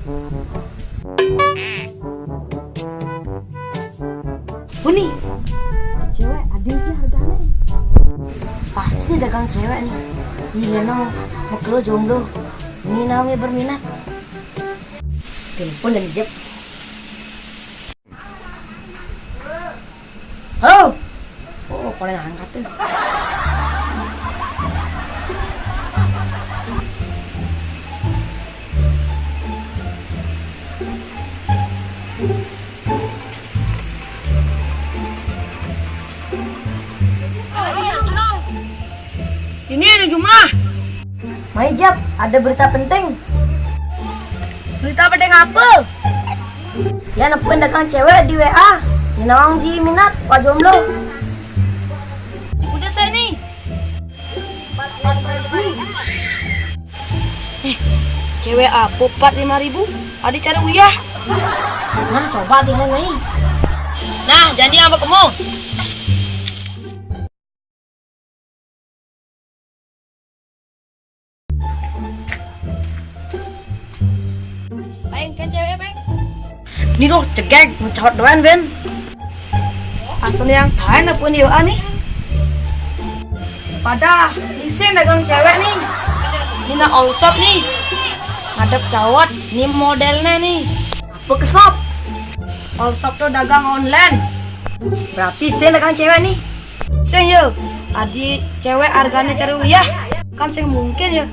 Uni, cewek adil sih harganya. Pasti nih dagang cewek nih. Iya nong, mau ke jomblo. Ini namanya berminat. Telepon dan jeb. Halo. Oh, paling angkat tuh. Ini ada jumlah. Mai Jab, ada berita penting. Berita penting apa? Ya nepun dagang cewek di WA. Ini nawang ji minat Pak Jomblo. Udah saya nih. Cewek apa 45.000? Adi cari uyah. Nah, coba tinggal Mai. Nah, jadi apa kamu? Peng, kan cewek, Peng? Ini loh cegek mencawat doan Ben. Asal yang tahan apa nih nih? Pada isin dagang cewek nih. Ini nak all shop nih. Ngadep cawat, ini modelnya nih. Apa kesop? All shop tuh dagang online. Berarti saya dagang cewek nih. Sing yo, adi cewek harganya cari uyah. Kan sing mungkin ya.